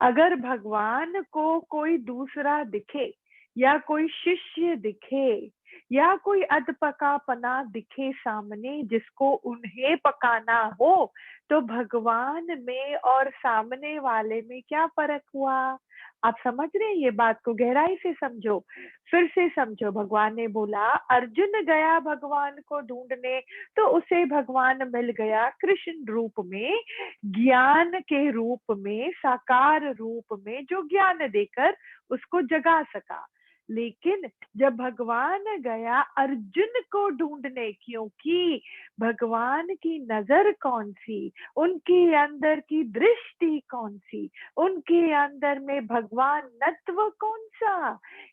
अगर भगवान को कोई दूसरा दिखे या कोई शिष्य दिखे या कोई अधपका पना दिखे सामने जिसको उन्हें पकाना हो, तो भगवान में और सामने वाले में क्या फर्क हुआ? आप समझ रहे हैं? ये बात को गहराई से समझो, फिर से समझो। भगवान ने बोला, अर्जुन गया भगवान को ढूंढने, तो उसे भगवान मिल गया कृष्ण रूप में, ज्ञान के रूप में, साकार रूप में, जो ज्ञान देकर उसको जगा सका। लेकिन जब भगवान गया अर्जुन को ढूंढने, क्योंकि भगवान की नजर कौन सी, उनके अंदर की दृष्टि कौन सी, उनके अंदर में भगवान नत्व कौन सा,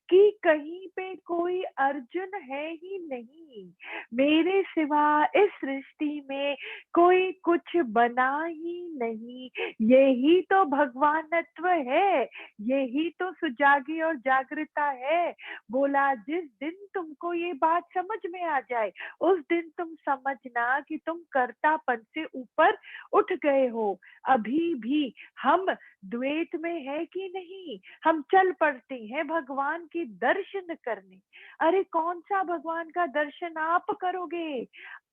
कि कहीं पे कोई अर्जुन है ही नहीं, मेरे सिवा इस सृष्टि में कोई कुछ बना ही नहीं। यही तो भगवानत्व है, यही तो सुजागी और जागृता है। बोला, जिस दिन तुमको ये बात समझ में आ जाए, उस दिन तुम समझना कि तुम कर्तापन से ऊपर उठ गए हो। अभी भी हम द्वैत में है कि नहीं, हम चल पड़ते हैं भगवान की दर्शन करने। अरे कौन सा भगवान का दर्शन आप करोगे?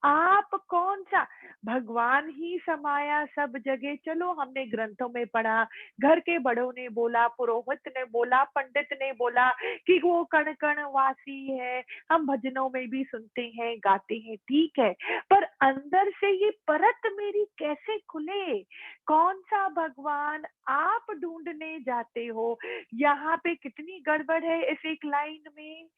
आप कौन सा? भगवान ही समाया सब जगह। चलो, हमने ग्रंथों में पढ़ा, घर के बड़ों ने बोला, पुरोहित ने बोला, पंडित ने बोला कि वो कण कण वासी है, हम भजनों में भी सुनते हैं, गाते हैं, ठीक है। पर अंदर से ये परत मेरी कैसे खुले? कौन सा भगवान आप ढूंढने जाते हो? यहाँ पे कितनी गड़बड़ है इस एक लाइन में।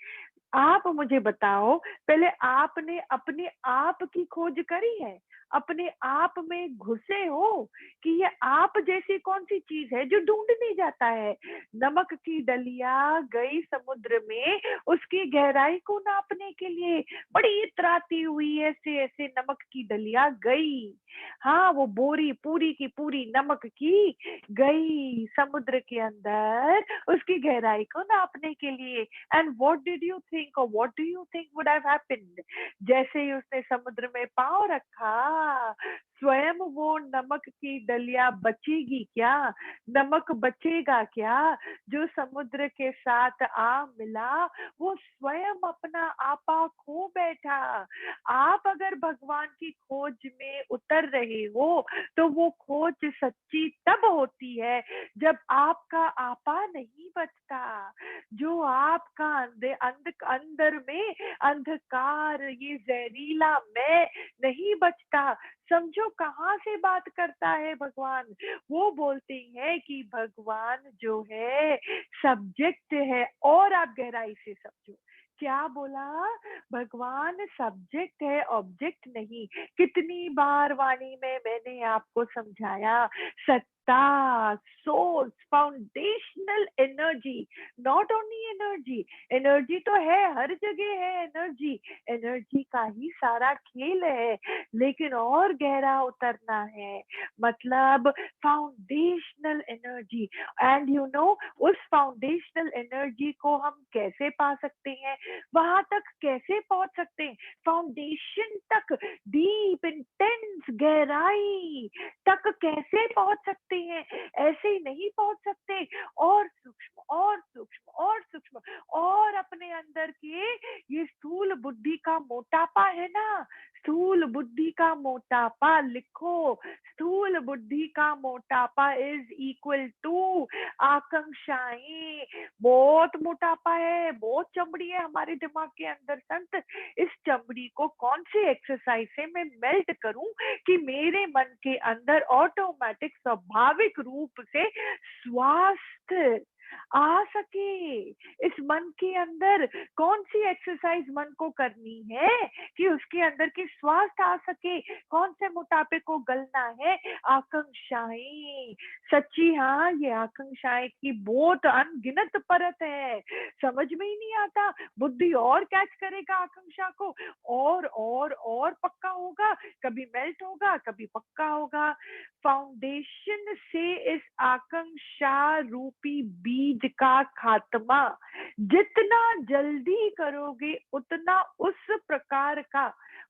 आप मुझे बताओ, पहले आपने अपने आप की खोज करी है? अपने आप में घुसे हो कि ये आप जैसी कौन सी चीज है जो ढूंढने जाता है? नमक की डलिया गई समुद्र में उसकी गहराई को नापने के लिए, बड़ी इतराती हुई ऐसे ऐसे नमक की डलिया गई। हाँ, वो बोरी पूरी की पूरी नमक की गई समुद्र के अंदर उसकी गहराई को नापने के लिए। And what did you think, और what do you think would have happened? जैसे ही उसने समुद्र में पांव रखा, स्वयं वो नमक की डलिया बचेगी क्या? नमक बचेगा क्या? जो समुद्र के साथ आ मिला, वो स्वयं अपना आपा खो बैठा। आप अगर भगवान की खोज में उतर रहे हो, तो वो खोज सच्ची तब होती है जब आपका आपा नहीं बचता, जो आपका अंदर में अंधकार, ये जहरीला मैं नहीं बचता। समझो कहाँ से बात करता है भगवान। वो बोलते हैं कि भगवान जो है सब्जेक्ट है। और आप गहराई से समझो, क्या बोला? भगवान सब्जेक्ट है, ऑब्जेक्ट नहीं। कितनी बार वाणी में मैंने आपको समझाया, सत्ता, source, foundational energy, not only energy. Energy तो है, हर जगह है एनर्जी, एनर्जी का ही सारा खेल है। लेकिन और गहरा उतरना है, मतलब foundational energy. And you know, उस फाउंडेशनल एनर्जी को हम कैसे पा सकते हैं? वहां तक कैसे पहुंच सकते हैं? फाउंडेशन तक, डीप इंटेंस गहराई तक कैसे पहुंच सकते हैं? ऐसे ही नहीं पहुंच सकते। और सूक्ष्म और सूक्ष्म और सूक्ष्म, और अपने अंदर के ये स्थूल बुद्धि का मोटापा है ना, स्थूल बुद्धि का मोटापा लिखो। स्थूल बुद्धि का मोटापा इज इक्वल टू आकांक्षाएं। बहुत मोटापा है, बहुत चमड़ी है हमारे दिमाग के अंदर संत। इस चमड़ी को कौन सी एक्सरसाइज से मैं मेल्ट करूं कि मेरे मन के अंदर ऑटोमेटिक स्वाभाविक रूप से स्वास्थ्य आ सके। इस मन के अंदर कौन सी एक्सरसाइज मन को करनी है कि उसके अंदर की स्वास्थ्य आ सके? कौन से मोटापे को गलना है? आकांक्षाएं। सच्ची, हाँ, ये आकांक्षाएं की बहुत अनगिनत परत है, समझ में ही नहीं आता। बुद्धि और कैच करेगा आकांक्षा को, और पक्का होगा, कभी मेल्ट होगा, कभी पक्का होगा। फाउंडेशन से इस आकांक्षा रूपी बीज का खात्मा जितना जल्दी करोगे, उतना उस प्रकार का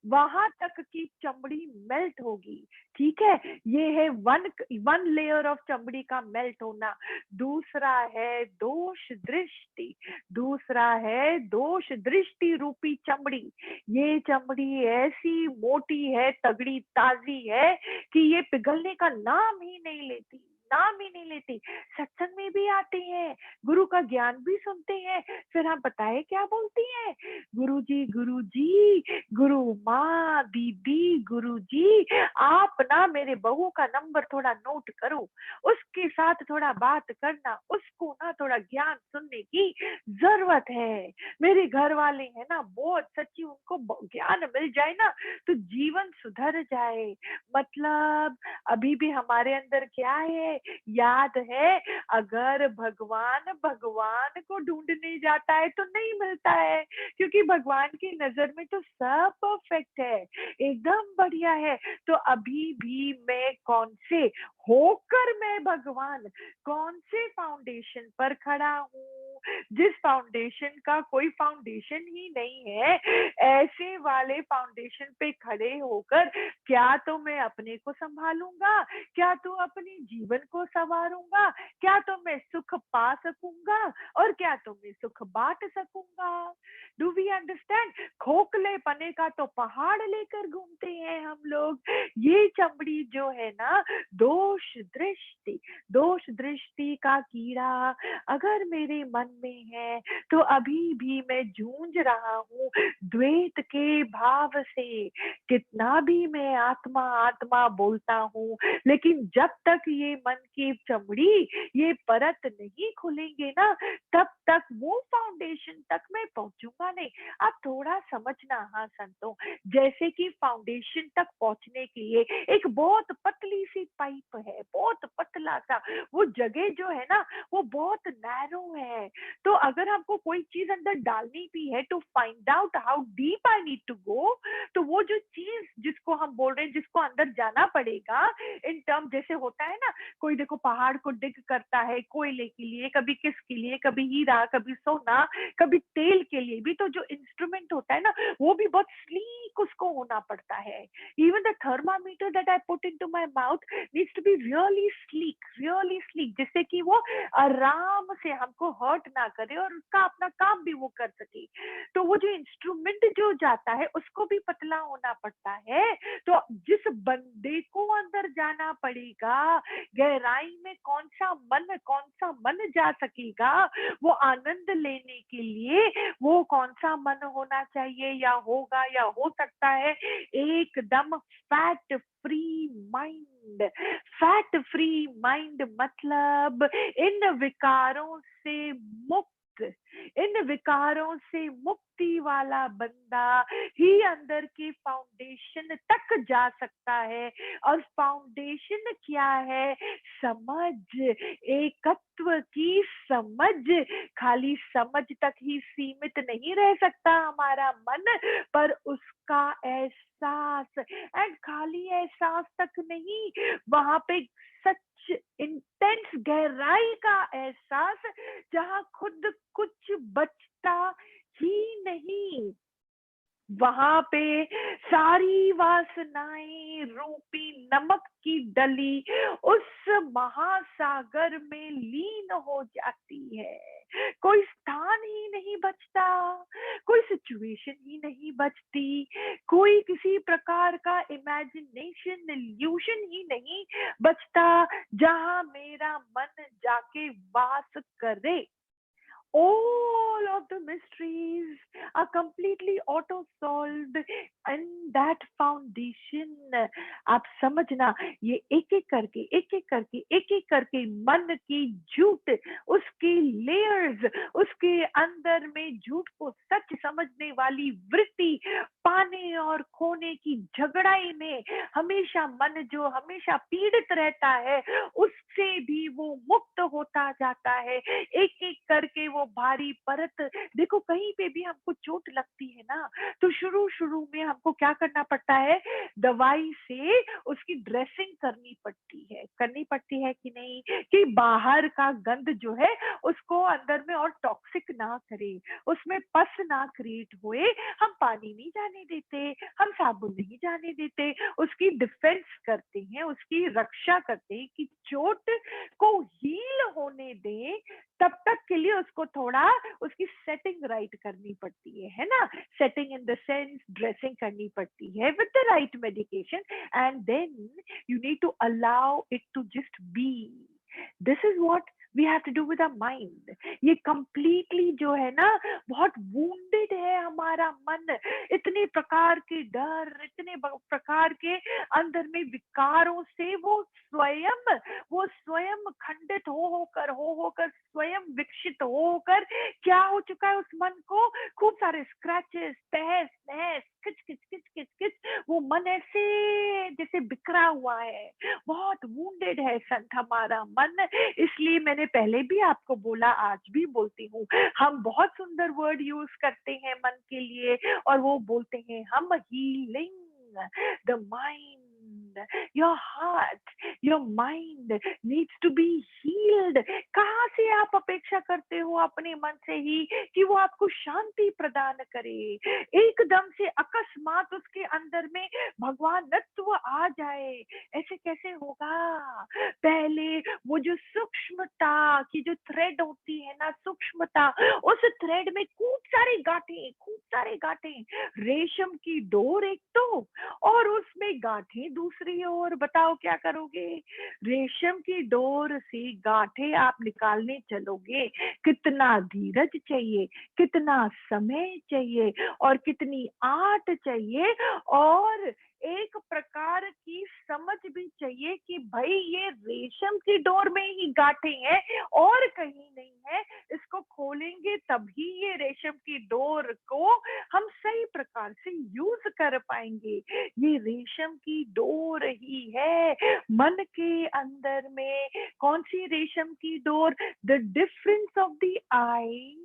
वहां तक की चमड़ी मेल्ट होगी। ठीक है, ये है वन वन लेयर ऑफ चमड़ी का मेल्ट होना। दूसरा है दोष दृष्टि, दूसरा है दोष दृष्टि रूपी चमड़ी। ये चमड़ी ऐसी मोटी है, तगड़ी ताजी है कि ये पिघलने का नाम ही नहीं लेती, नाम ही नहीं लेती। सत्संग में भी आते हैं, गुरु का ज्ञान भी सुनते हैं, फिर हम बताए क्या बोलती हैं, गुरु जी, गुरु जी, गुरु माँ, दीदी, गुरु जी, आप ना मेरे बहू का नंबर थोड़ा नोट करो, उसके साथ थोड़ा बात करना, उसको ना थोड़ा ज्ञान सुनने की जरूरत है। मेरे घर वाले हैं ना बहुत सच्ची, उनको ज्ञान मिल जाए ना तो जीवन सुधर जाए। मतलब अभी भी हमारे अंदर क्या है, याद है, अगर भगवान भगवान को ढूंढने जाता है तो नहीं मिलता है, क्योंकि भगवान की नजर में तो सब परफेक्ट है, एकदम बढ़िया है। तो अभी भी मैं कौन से होकर मैं भगवान, कौन से फाउंडेशन पर खड़ा हूँ, जिस फाउंडेशन का कोई फाउंडेशन ही नहीं है, ऐसे वाले फाउंडेशन पे खड़े होकर क्या तो मैं अपने को संभालूंगा, क्या तो अपने जीवन को संवारूंगा, क्या तो मैं सुख पा सकूंगा, और क्या तो मैं सुख बांट सकूंगा। Do we understand? खोखले पने का तो पहाड़ लेकर घूमते हैं हम लोग। ये चमड़ी जो है ना, दोष दृष्टि, दोष दृष्टि का कीड़ा अगर मेरे मन में है तो अभी भी मैं जूझ रहा हूँ द्वैत के भाव से। कितना भी मैं आत्मा आत्मा बोलता हूँ, लेकिन जब तक ये मन की चमड़ी, ये परत नहीं खुलेंगे ना, तब तक वो फाउंडेशन तक मैं पहुंचूंगा नहीं। आप थोड़ा समझना, हाँ संतों, जैसे कि फाउंडेशन तक पहुंचने के लिए एक बहुत पतली सी पाइप है, बहुत पतला सा, वो जगह जो है ना वो बहुत नैरो है। तो अगर हमको कोई चीज अंदर डालनी भी है to find out how deep I need to go, तो वो जो चीज जिसको हम बोल रहे हैं, जिसको अंदर जाना पड़ेगा इन टर्म, जैसे होता है ना, कोई देखो पहाड़ को डिग करता है कोयले के लिए, कभी किसके लिए, कभी हीरा, कभी सोना, कभी तेल के लिए भी, तो जो इंस्ट्रूमेंट होता है ना वो भी बहुत स्लीक उसको होना पड़ता है। Even the thermometer that I put into my mouth needs to be really sleek, जिससे कि वो आराम से हमको हर्ट ना करे और उसका अपना काम भी वो कर सके। तो वो जो इंस्ट्रूमेंट जो जाता है उसको भी पतला होना पड़ता है। तो जिस बंदे को अंदर जाना पड़ेगा, गहराई में कौन सा मन जा सकेगा वो आनंद लेने के लिए, वो कौन सा मन होना चाहिए, या होगा, या हो सकता है एकदम fat free mind. Fat free mind मतलब इन विकारों से मुक्त, इन विकारों से मुक्ति वाला बंदा ही अंदर की फाउंडेशन तक जा सकता है। और फाउंडेशन क्या है? समझ, एकत्व की समझ। खाली समझ तक ही सीमित नहीं रह सकता हमारा मन, पर उसका एहसास, एंड खाली एहसास तक नहीं, वहां पे सच, इंटेंस गहराई का एहसास, जहां खुद कुछ बचता ही नहीं। वहां पे सारी वासनाएं रूपी नमक की डली उस महासागर में लीन हो जाती है। कोई स्थान ही नहीं बचता, कोई सिचुएशन ही नहीं बचती, कोई किसी प्रकार का इमेजिनेशन, इल्यूशन ही नहीं बचता जहां मेरा मन जाके वास करे। All of the mysteries are completely auto solved in that foundation। आप समझना, ये एक एक करके मन की झूठ, उसके लेयर्स, उसके अंदर में झूठ को सच समझने वाली वृत्ति, पाने और खोने की झगड़ाई में हमेशा मन जो हमेशा पीड़ित रहता है, उससे भी वो मुक्त होता जाता है। एक एक करके वो भारी परत, देखो कहीं पे भी हमको चोट लगती है ना, तो शुरू शुरू में हमको क्या करना पड़ता है, दवाई से उसकी ड्रेसिंग करनी पड़ती करनी पड़ती है कि नहीं, कि बाहर का गंद जो है उसको अंदर में और टॉक्सिक ना करे, उसमें पस ना क्रिएट हुए। हम पानी नहीं जाने देते, हम साबुन नहीं जाने देते, उसकी डिफेंस करते हैं, उसकी रक्षा करते हैं कि चोट को हील होने दें। तब तक के लिए उसको थोड़ा उसकी सेटिंग राइट करनी पड़ती है ना, setting in the sense dressing करनी पड़ती है with the right medication, and then you need to allow it to just be. This is what we have to do with our mind. ये completely जो है ना बहुत wounded है हमारा मन, इतने प्रकार के डर, इतने प्रकार के अंदर में विकारों से वो स्वयं खंडित हो होकर स्वयं विकसित होकर क्या हो चुका है उस मन को, खूब सारे स्क्रैचेस, तहस नहस, किच किच किच किच किच, वो मन ऐसे जैसे बिखरा हुआ है, बहुत वुंडेड है संत हमारा मन। इसलिए मैंने पहले भी आपको बोला, आज भी बोलती हूँ, हम बहुत सुंदर वर्ड यूज करते हैं मन के लिए, और वो बोलते हैं हम healing the mind, your heart, your mind needs to be healed. कहाँ से आप अपेक्षा करते हो अपने मन से ही कि वो आपको शांति प्रदान करे, एकदम से अकस्मात उसके अंदर में भगवानत्व आ जाए, ऐसे कैसे होगा? पहले वो जो सूक्ष्मता की जो थ्रेड होती है ना, सूक्ष्मता, उस थ्रेड में खूब सारे गांठें, रेशम की डोर एक तो, और उसमें गांठें दूसरी ओर। बताओ क्या करोगे? रेशम की डोर से गांठें आप निकालने चलोगे, कितना धीरज चाहिए, कितना समय चाहिए, और कितनी आर्ट चाहिए, और एक प्रकार की समझ भी चाहिए कि भाई ये रेशम की डोर में ही गांठें हैं और कहीं नहीं है। इसको खोलेंगे तभी ये रेशम की डोर को हम सही प्रकार से यूज कर पाएंगे। ये रेशम की डोर ही है मन के अंदर में। कौन सी रेशम की door? The difference of the I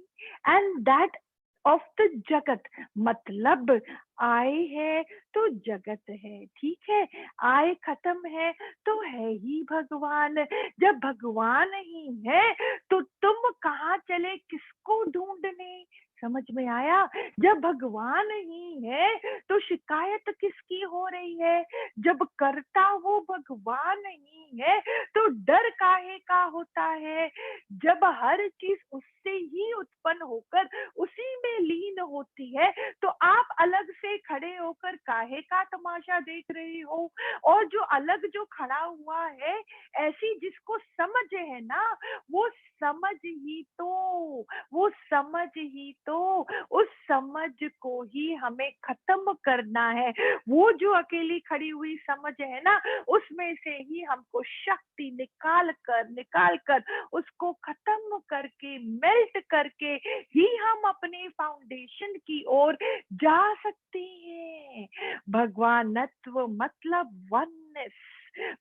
and that of the जगत। मतलब आय है तो जगत है, ठीक है, आय खत्म है तो है ही भगवान। जब भगवान ही है तो तुम कहाँ चले किसको ढूंढने? समझ में आया? जब भगवान ही है तो शिकायत किसकी हो रही है? जब करता वो भगवान ही है तो डर काहे का होता है? जब हर चीज उससे ही उत्पन्न होकर उसी में लीन होती है तो आप अलग से खड़े होकर काहे का तमाशा देख रही हो? और जो अलग जो खड़ा हुआ है, ऐसी जिसको समझ है ना, वो समझ ही तो, उस समझ को ही हमें खत्म करना है। वो जो अकेली खड़ी हुई समझ है ना, उसमें से ही हमको शक्ति निकाल कर उसको खत्म करके, मेल्ट करके ही हम अपने फाउंडेशन की ओर जा सकते हैं। भगवानत्व मतलब वननेस,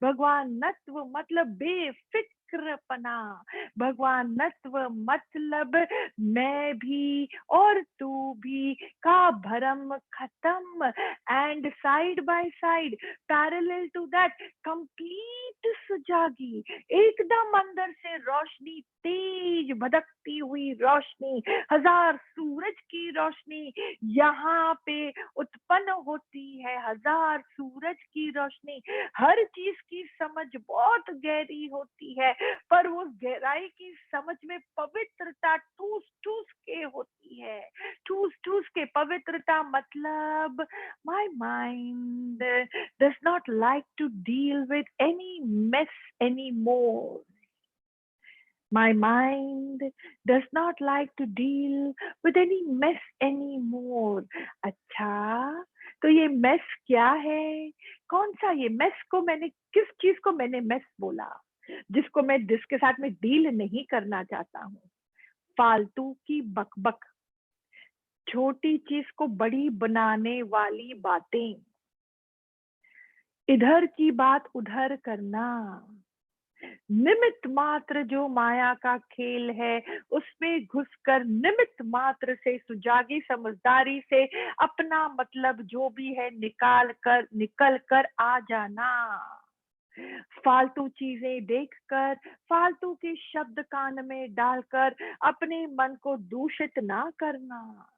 भगवानत्व मतलब बेफिक्रपना, भगवानत्व मतलब मैं भी और तू भी का भरम खत्म, and side by side parallel to that complete सुजागी, एकदम अंदर से रोशनी, तेज भदकती हुई रोशनी, हजार सूरज की रोशनी यहाँ पे उत्पन्न होती है। हजार सूरज की रोशनी, हर चीज की समझ बहुत गहरी होती है, पर वो गहराई की समझ में पवित्रता ठूस ठूस के होती है। ठूस ठूस के पवित्रता मतलब my mind does not like to deal with any mess anymore. My mind does not like to deal with any mess anymore. अच्छा, तो ये मेस क्या है? कौन सा ये मेस को मैंने, किस चीज को मैंने मेस बोला? जिसके साथ मैं डील नहीं करना चाहता हूँ। फालतू की बकबक, छोटी चीज को बड़ी बनाने वाली बातें, इधर की बात उधर करना, निमित्त मात्र जो माया का खेल है उसमें घुसकर निमित्त मात्र से सुजागी समझदारी से अपना मतलब जो भी है निकल कर आ जाना। फालतू चीजें देखकर, फालतू के शब्द कान में डालकर अपने मन को दूषित ना करना।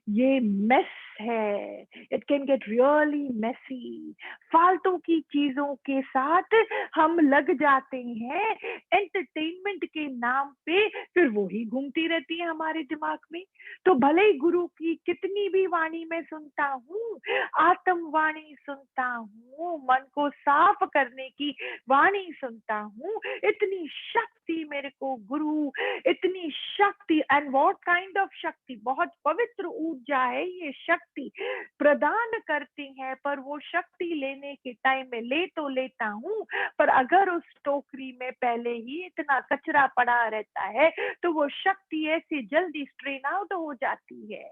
ये मेस है, it can get really messy. फालतू की चीजों के साथ हम लग जाते हैं एंटरटेनमेंट के नाम पे, फिर वो ही घूमती रहती है हमारे दिमाग में। तो भले ही गुरु की कितनी भी वाणी मैं सुनता हूँ, आत्म वाणी सुनता हूँ, मन को साफ करने की वाणी सुनता हूँ, इतनी शक्ति मेरे को गुरु, इतनी शक्ति, एंड व्हाट काइंड ऑफ शक्ति, बहुत पवित्र ऊर्जा है ये शक्ति प्रदान करती है। पर वो शक्ति लेने के टाइम में ले तो लेता हूँ, पर अगर उस टोकरी में पहले ही इतना कचरा पड़ा रहता है तो वो शक्ति ऐसे जल्दी स्ट्रेन आउट हो जाती है।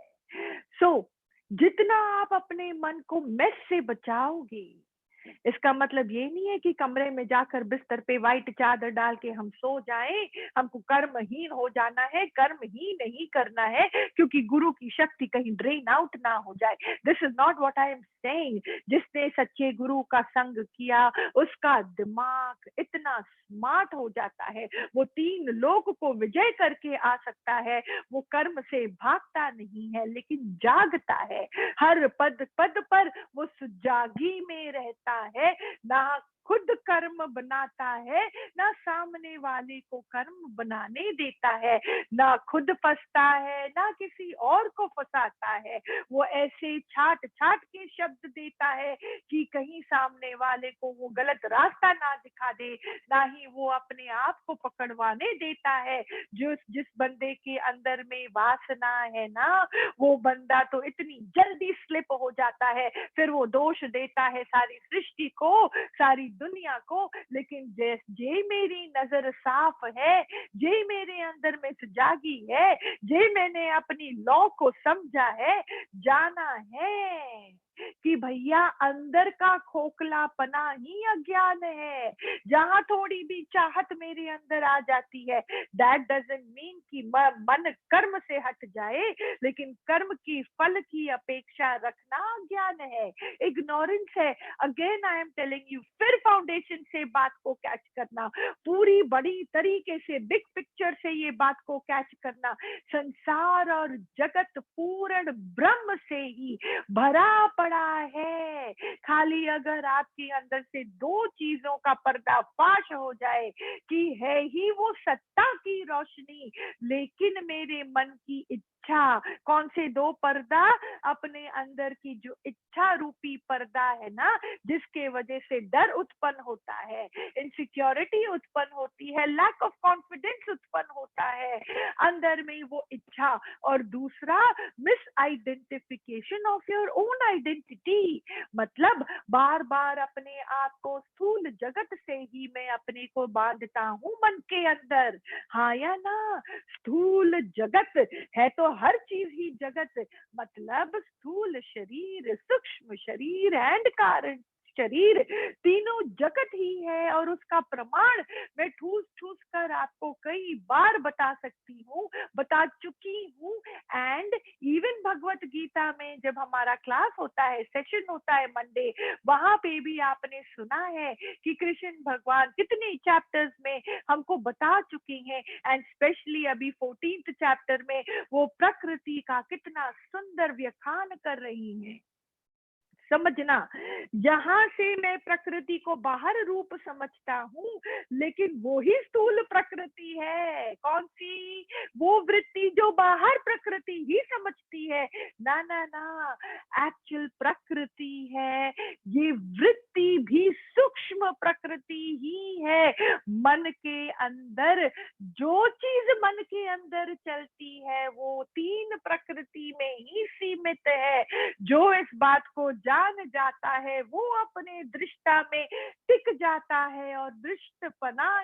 जितना आप अपने मन को मेस से बचाओगे, इसका मतलब ये नहीं है कि कमरे में जाकर बिस्तर पे व्हाइट चादर डाल के हम सो जाएं, हमको कर्महीन हो जाना है, कर्म ही नहीं करना है क्योंकि गुरु की शक्ति कहीं ड्रेन आउट ना हो जाए। This is not what I am saying. जिसने सच्चे गुरु का संग किया उसका दिमाग इतना स्मार्ट हो जाता है, वो 3 लोक को विजय करके आ सकता है। वो कर्म से भागता नहीं है लेकिन जागता है, हर पद पद पर वो सुजागी में रहता है, ना खुद कर्म बनाता है, ना सामने वाले को कर्म बनाने देता है, ना खुद फंसता है, ना किसी और को फंसाता है। वो ऐसे छाट छाट के शब्द देता है कि कहीं सामने वाले को वो गलत रास्ता ना दिखा दे, ना ही वो अपने आप को पकड़वाने देता है। जो जिस बंदे के अंदर में वासना है ना, वो बंदा तो इतनी जल्दी स्लिप हो जाता है, फिर वो दोष देता है सारी सृष्टि को, सारी दुनिया को। लेकिन जे मेरी नजर साफ है, जे मेरे अंदर में जागी है, जे मैंने अपनी लॉ को समझा है, जाना है कि भैया अंदर का खोखलापना ही अज्ञान है। जहां थोड़ी भी चाहत मेरे अंदर आ जाती है, दैट डजंट मीन कि मन कर्म से हट जाए, लेकिन कर्म की फल की अपेक्षा रखना अज्ञान है, इग्नोरेंस है। Again I am telling you, फिर फाउंडेशन से बात को कैच करना, पूरी बड़ी तरीके से बिग पिक्चर से ये बात को कैच करना। संसार और जगत पूर्ण ब्रह्म से ही भरा पड़ा है। खाली अगर आपके अंदर से 2 चीजों का पर्दाफाश हो जाए कि है ही वो सत्ता की रोशनी, लेकिन मेरे मन की इच्छा, कौन से 2 पर्दा? अपने अंदर की जो इच्छा रूपी पर्दा है ना, जिसके वजह से डर उत्पन्न होता है, इनसिक्योरिटी उत्पन्न होती है, लैक ऑफ कॉन्फिडेंस उत्पन्न होता है अंदर में वो इच्छा। और दूसरा, miss identification of your own identity, मतलब बार बार अपने आप को स्थूल जगत से ही मैं अपने को बांधता हूँ मन के अंदर। हाँ या ना? स्थूल जगत है तो हर चीज ही जगत, मतलब स्थूल शरीर, सूक्ष्म शरीर एंड कारण शरीर, तीनों जगत ही है। और उसका प्रमाण मैं ठूस ठूस कर आपको कई बार बता सकती हूँ, बता चुकी हूँ। एंड इवन भगवत गीता में जब हमारा क्लास होता है, सेशन होता है मंडे, वहां पे भी आपने सुना है कि कृष्ण भगवान कितने चैप्टर्स में हमको बता चुके हैं। एंड स्पेशली अभी 14th चैप्टर में वो प्रकृति का कितना सुंदर व्याख्यान कर रही है। समझना, जहां से मैं प्रकृति को बाहर रूप समझता हूँ, लेकिन वो ही स्थूल प्रकृति है। कौन सी? वो वृत्ति जो बाहर प्रकृति ही समझती है। ना ना ना, एक्चुअल प्रकृति है ये, वृत्ति भी सूक्ष्म प्रकृति ही है। मन के अंदर जो चीज मन के अंदर चलती है वो 3 प्रकृति में ही सीमित है। जो इस बात को जान जाता है वो अपने दृष्टा में टिक जाता है, और दृष्टापना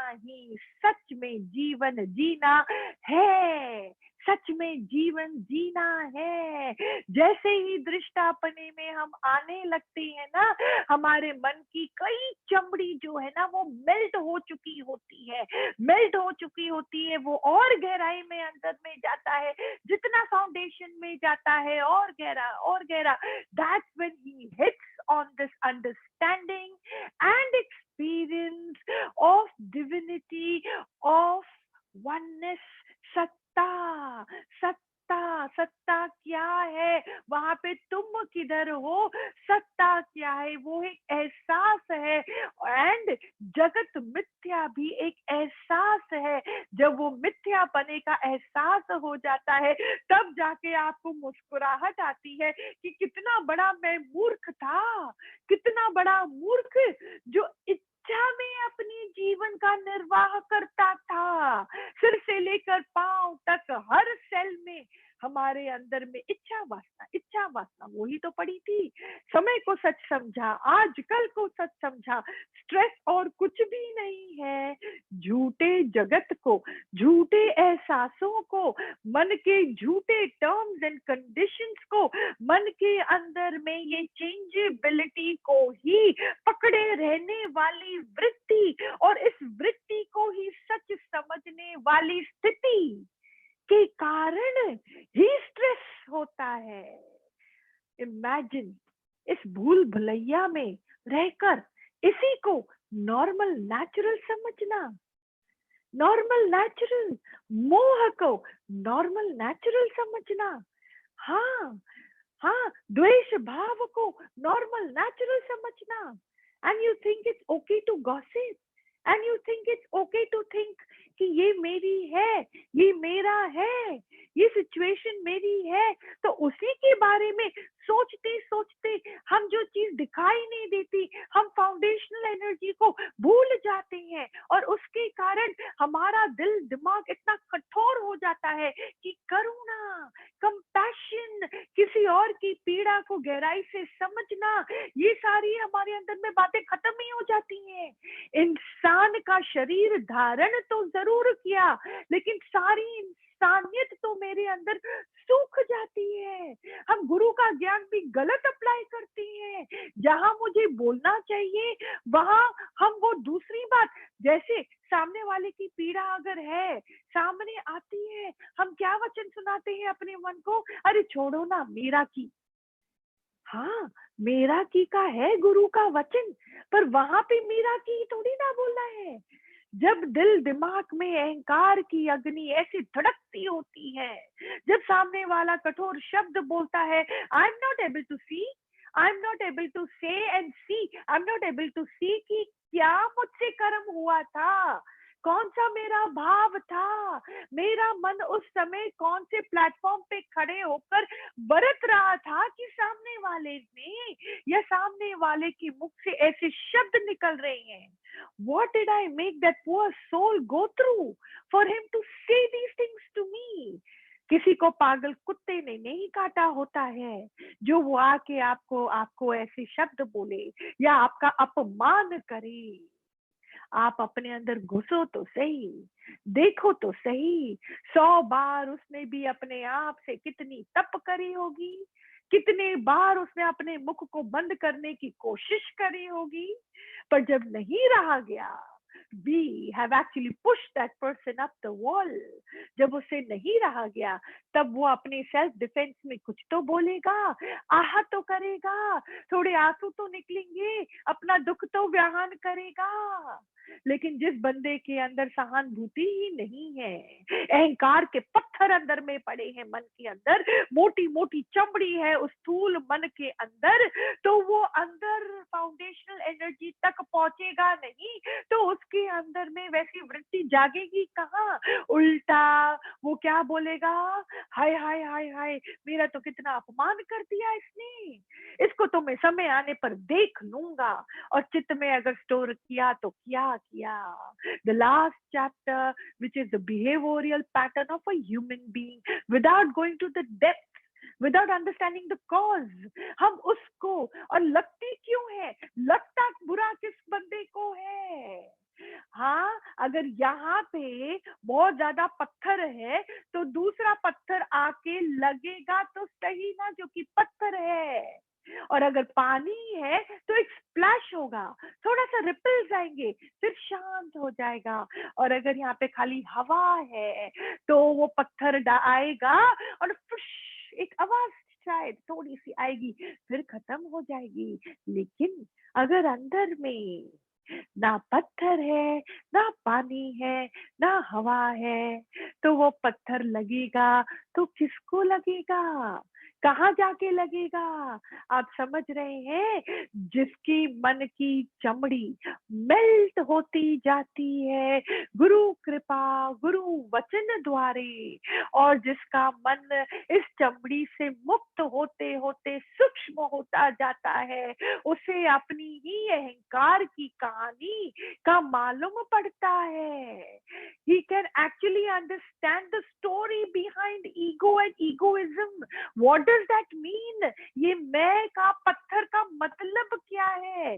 ही सच में जीवन जीना है। सच में जीवन जीना है। जैसे ही दृष्टापने में हम आने लगते हैं ना, हमारे मन की कई चमड़ी जो है ना वो मेल्ट हो चुकी होती है, वो और गहराई में अंदर में जाता है, जितना फाउंडेशन में जाता है और गहरा और गहरा। That's when he hits on this understanding and experience of divinity, of oneness, सत्ता, सत्ता, सत्ता क्या है, वहां पे तुम किधर हो, सत्ता क्या है, वो एक एहसास है। एंड जगत मिथ्या भी एक एहसास है। जब वो मिथ्या बने का एहसास हो जाता है, तब जाके आपको मुस्कुराहट आती है कि कितना बड़ा मैं मूर्ख था, कितना बड़ा मूर्ख जो इच्छा में अपने जीवन का निर्वाह करता था। सिर से लेकर पांव तक हर सेल में हमारे अंदर में इच्छा वासना वही तो पड़ी थी। समय को सच समझा, आजकल को सच समझा, स्ट्रेस और कुछ भी नहीं है। झूठे जगत को, झूठे एहसासों को, मन के झूठे टर्म्स एंड कंडीशंस को, मन के अंदर में ये चेंजेबिलिटी को ही पकड़े रहने वाली वृत्ति, और इस वृत्ति को ही सच समझने वाली स्थिति के कारण ही स्ट्रेस होता है। इमेजिन, इस भूल भुलैया में रहकर इसी को नॉर्मल नेचुरल समझना, नॉर्मल नेचुरल, मोह को नॉर्मल नेचुरल समझना। हाँ हाँ, द्वेष भाव को नॉर्मल नेचुरल समझना। And you think it's okay to gossip, and you think it's okay to think कि ये मेरी है, ये मेरा है, ये सिचुएशन मेरी है। तो उसी के बारे में सोचते सोचते हम जो चीज दिखाई नहीं देती, हम फाउंडेशनल एनर्जी को भूल जाते हैं, और उसके कारण हमारा दिल दिमाग इतना कठोर हो जाता है कि करुणा, कंपैशन, किसी और की पीड़ा को गहराई से समझना, ये सारी हमारे अंदर में बातें खत्म ही हो जाती हैं। इंसान का शरीर धारण तो जरूर किया, लेकिन सारी इंसानियत तो मेरे अंदर सूख जाती है। हम गुरु का ज्ञान भी गलत अप्लाई करते हैं। जहां मुझे बोलना चाहिए वहां हम वो दूसरी बात, जैसे सामने वाले की पीड़ा अगर है, सामने आती है, हम क्या वचन सुनाते हैं अपने मन को, अरे छोड़ो ना, मेरा की। हाँ, मेरा की का है गुरु का वचन, पर वहां पे मेरा की थोड़ी ना बोलना है। जब दिल दिमाग में अहंकार की अग्नि ऐसी धड़कती होती है, जब सामने वाला कठोर शब्द बोलता है, I am not able to see, I am not able to say and see, I am not able to see कि क्या मुझसे कर्म हुआ था, कौन सा मेरा भाव था, मेरा मन उस समय कौन से प्लेटफॉर्म पे खड़े होकर बरत रहा था कि सामने वाले ने या सामने वाले के मुख से ऐसे शब्द निकल रहे हैं। What did I make that poor soul go through for him to say these things to me? किसी को पागल कुत्ते ने नहीं काटा होता है जो वो आके आपको आपको ऐसे शब्द बोले या आपका अपमान करे। आप अपने अंदर घुसो तो सही, देखो तो सही, 100 बार उसने भी अपने आप से कितनी तप करी होगी, कितने बार उसने अपने मुख को बंद करने की कोशिश करी होगी, पर जब नहीं रहा गया, we have actually pushed that person up the wall. जब उसे नहीं रहा गया, तब वो अपने सेल्फ डिफेंस में कुछ तो बोलेगा, आह तो करेगा, थोड़े आंसू तो निकलेंगे, अपना दुख तो बयान करेगा। लेकिन जिस बंदे के अंदर सहानुभूति ही नहीं है, अहंकार के पत्थर अंदर में पड़े हैं, मन के अंदर मोटी मोटी चमड़ी है उस स्थूल मन के अंदर, तो वो अंदर फाउंडेशनल एनर्जी तक पहुंचेगा नहीं, तो उसके अंदर में वैसी वृत्ति जागेगी कहाँ। उल्टा वो क्या बोलेगा, हाय हाय हाय हाय, मेरा तो कितना अपमान कर दिया इसने, इसको तो मैं समय आने पर देख लूंगा। और चित्त में अगर स्टोर किया तो क्या किया। The last chapter which is the behavioural pattern of a human being without going to the depth, without understanding the cause, हम उसको, और लगती क्यों है, लगता बुरा किस बंदे को है। हाँ, अगर यहाँ पे बहुत ज्यादा पत्थर है तो दूसरा पत्थर आके लगेगा तो सही ना, जो कि पत्थर है। और अगर पानी है तो एक स्प्लैश होगा, थोड़ा सा रिपल्स आएंगे, फिर शांत हो जाएगा। और अगर यहाँ पे खाली हवा है तो वो पत्थर आएगा और फुश एक आवाज शायद थोड़ी सी आएगी, फिर खत्म हो जाएगी। लेकिन अगर अंदर में ना पत्थर है, ना पानी है, ना हवा है, तो वो पत्थर लगेगा तो किसको लगेगा? कहाँ जाके लगेगा? आप समझ रहे हैं? जिसकी मन की चमड़ी मेल्ट होती जाती है गुरु कृपा, गुरु वचन द्वारे, और जिसका मन इस चमड़ी से मुक्त होते होते सूक्ष्म होता जाता है, उसे अपनी ही अहंकार की कहानी का मालूम पड़ता है। He can actually understand the story behind ego and egoism. What does that mean? ये मैं का पत्थर का मतलब क्या है?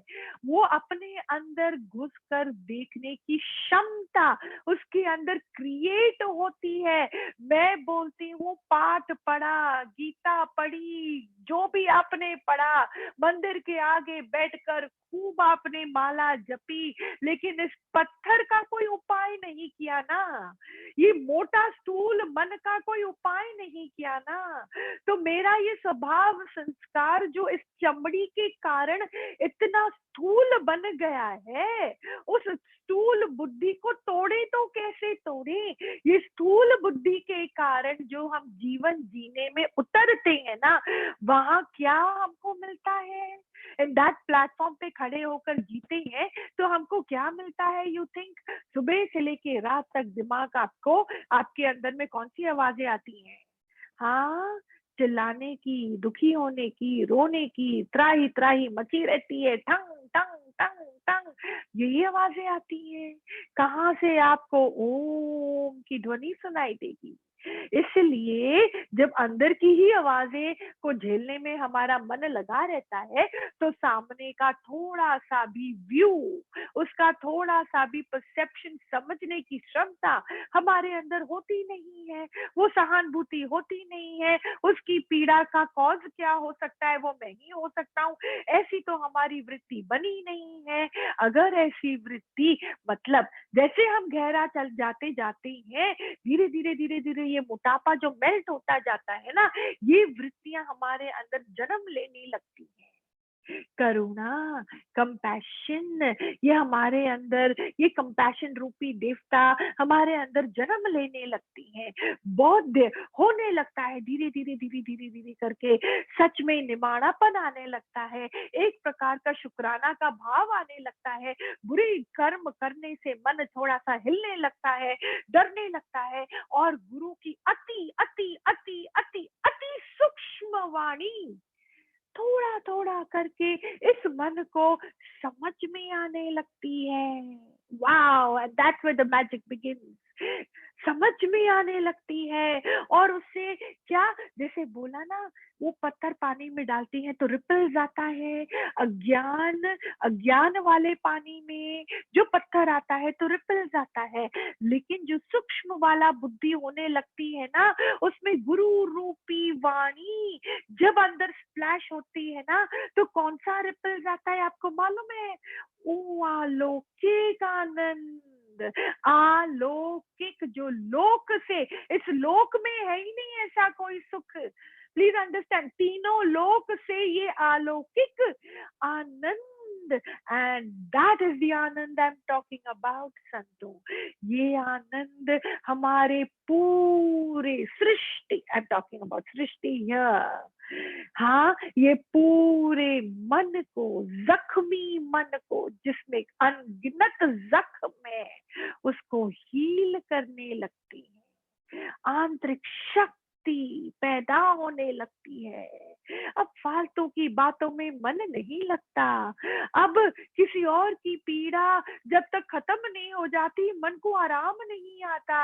वो अपने अंदर घुस कर देखने की क्षमता उसके अंदर क्रिएट होती है। मैं बोलती हूँ पाठ पढ़ा, गीता पढ़ी, जो भी आपने पढ़ा, मंदिर के आगे बैठकर खूब आपने माला जपी, लेकिन इस पत्थर का कोई उपाय नहीं किया ना, ये मोटा स्थूल मन का कोई उपाय नहीं किया ना। तो मेरा ये स्वभाव संस्कार जो इस चमड़ी के कारण इतना स्थूल बन गया है, उस स्थूल बुद्धि को तोड़े तो कैसे तोड़े? ये स्थूल बुद्धि के कारण जो हम जीवन जीने में उतरते हैं ना, वहां क्या हमको मिलता है? इन दैट प्लेटफॉर्म पे खड़े होकर जीते हैं तो हमको क्या मिलता है? यू थिंक सुबह से लेके रात तक दिमाग आपको, आपके अंदर में कौन सी आवाजें आती हैं? हाँ, चिल्लाने की, दुखी होने की, रोने की, त्राही त्राही मची रहती है, ठंग टंग टंग टंग, यही आवाजें आती हैं। कहाँ से आपको ओम की ध्वनि सुनाई देगी? इसलिए जब अंदर की ही आवाजें को झेलने में हमारा मन लगा रहता है, तो सामने का थोड़ा सा भी व्यू, उसका थोड़ा सा भी परसेप्शन समझने की क्षमता हमारे अंदर होती नहीं है, वो सहानुभूति होती नहीं है, उसकी पीड़ा का कॉज क्या हो सकता है वो मैं ही हो सकता हूँ, ऐसी तो हमारी वृत्ति बनी नहीं है। अगर ऐसी वृत्ति, मतलब जैसे हम गहरा चल जाते जाते हैं, धीरे धीरे धीरे धीरे ये मोटापा जो मेल्ट होता जाता है ना, ये वृत्तियां हमारे अंदर जन्म लेने लगती हैं। करुणा, कंपैशन, ये हमारे अंदर, ये कंपैशन रूपी देवता हमारे अंदर जन्म लेने लगती हैं। बहुत देर होने लगता है, धीरे धीरे धीरे धीरे धीरे करके सच में निमाणापन आने लगता है, एक प्रकार का शुक्राना का भाव आने लगता है, बुरे कर्म करने से मन थोड़ा सा हिलने लगता है, डरने लगता है, और गुरु की अति अति अति अति अति सूक्ष्म वाणी थोड़ा थोड़ा करके इस मन को समझ में आने लगती है। Wow, and that's where the magic begins. समझ में आने लगती है, और उससे क्या, जैसे बोला ना, वो पत्थर पानी में डालती है तो रिपल्स आता है। अज्ञान, अज्ञान वाले पानी में जो पत्थर आता है तो रिपल्स आता है, लेकिन जो सूक्ष्म वाला बुद्धि होने लगती है ना, उसमें गुरु रूपी वाणी जब अंदर स्प्लैश होती है ना, तो कौन सा रिपल्स आता है आपको मालूम है? ओ अलौकिक आनंद, अलौकिक, जो लोक से, इस लोक में है ही नहीं ऐसा कोई सुख। प्लीज अंडरस्टैंड, तीनों लोक से ये अलौकिक आनंद, and that is the anand I am talking about संतो। ये आनंद हमारे पूरे सृष्टि, I am talking about srishti here, हाँ, ये पूरे मन को, जख्मी मन को, जिसमें अनगिनत जख्म है, उसको हील करने लगती है, आंतरिक शक्ति पैदा होने लगती है। अब फालतू की बातों में मन नहीं लगता। अब किसी और की पीड़ा जब तक खत्म नहीं हो जाती, मन को आराम नहीं आता